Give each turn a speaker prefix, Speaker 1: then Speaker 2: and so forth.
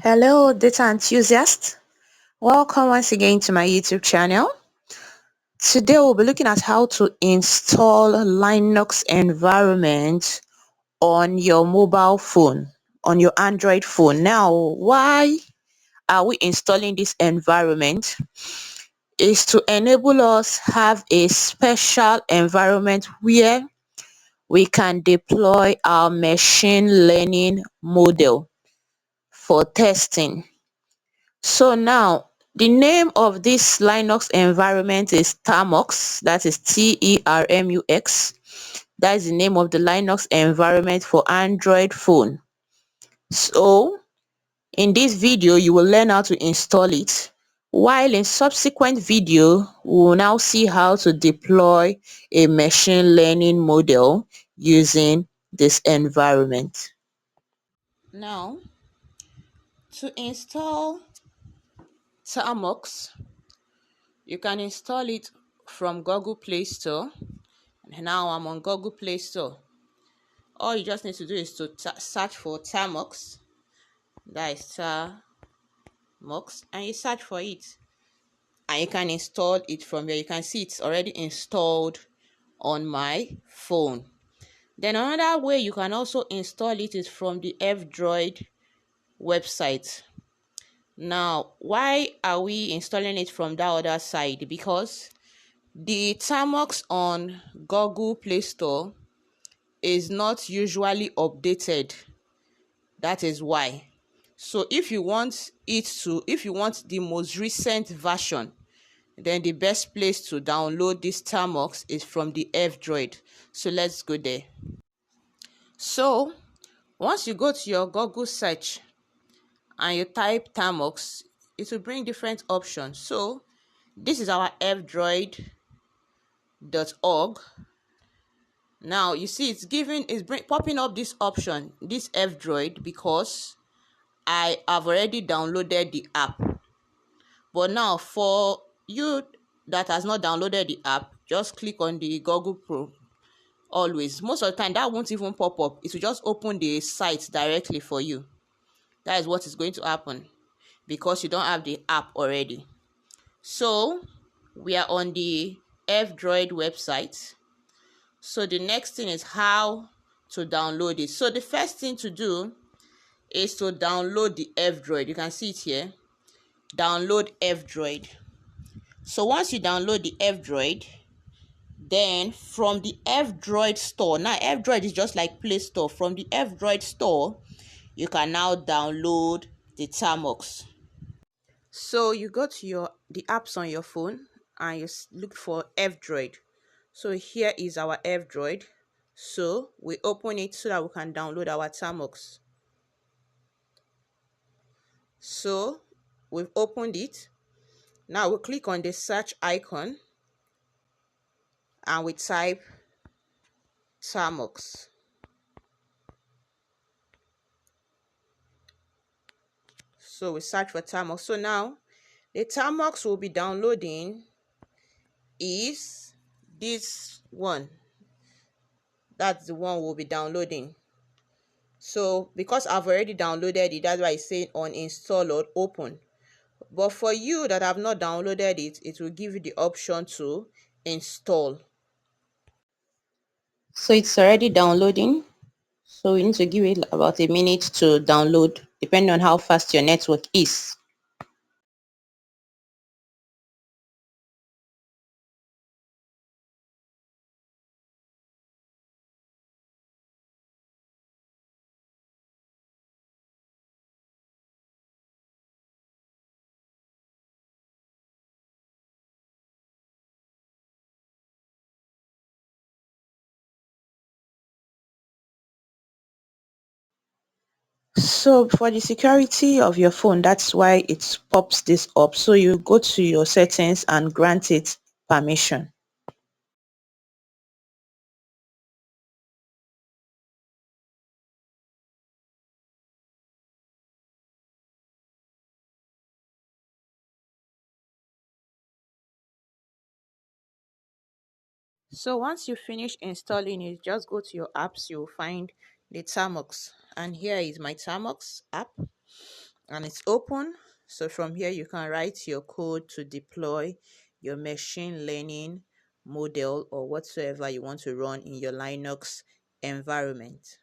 Speaker 1: Hello, data enthusiasts. Welcome once again to my YouTube channel. Today we'll be looking at how to install Linux environment on your mobile phone, on your Android phone. Now, why are we installing this environment? Is to enable us have a special environment where we can deploy our machine learning model for testing. So now the name of this Linux environment is Termux, that is Termux. That is the name of the Linux environment for Android phone. So in this video, you will learn how to install it, while in subsequent video, we will now see how to deploy a machine learning model using this environment. Now, to install Termux, you can install it from Google Play Store. And now I'm on Google Play Store. All you just need to do is to search for Termux. That is Termux, and you search for it. And you can install it from here. You can see it's already installed on my phone. Then another way you can also install it is from the F-Droid website. Now, why are we installing it from that other side? Because the Termux on Google Play Store is not usually updated. That is why. So if you want the most recent version, then the best place to download this Termux is from the F-Droid. So let's go there. So once you go to your Google search and you type Termux, it will bring different options. So this is our fdroid.org. Now you see it's popping up this option, this F-Droid, because I have already downloaded the app. But now for you that has not downloaded the app, just click on the Google Chrome. Always, most of the time that won't even pop up. It will just open the site directly for you. That is what is going to happen because you don't have the app already. So we are on the F-Droid website. So the next thing is how to download it. So the first thing to do is to download the F-Droid. You can see it here. Download F-Droid. So once you download the F-Droid, then from the F-Droid store, now F-Droid is just like Play Store. From the F-Droid store, you can now download the Termux. So you go to the apps on your phone and you look for F-Droid. So here is our F-Droid. So we open it so that we can download our Termux. So we've opened it. Now we click on the search icon and we type Termux. So we search for Termux. So now the Termux we'll be downloading is this one. That's the one we'll be downloading. So because I've already downloaded it, that's why it's saying uninstall or open. But for you that have not downloaded it, it will give you the option to install. So it's already downloading. So we need to give it about a minute to download, depending on how fast your network is. So for the security of your phone, that's why it pops this up. So you go to your settings and grant it permission. So once you finish installing it, just go to your apps, you'll find the Termux. And here is my Termux app. and it's open. So from here you can write your code to deploy your machine learning model or whatsoever you want to run in your Linux environment.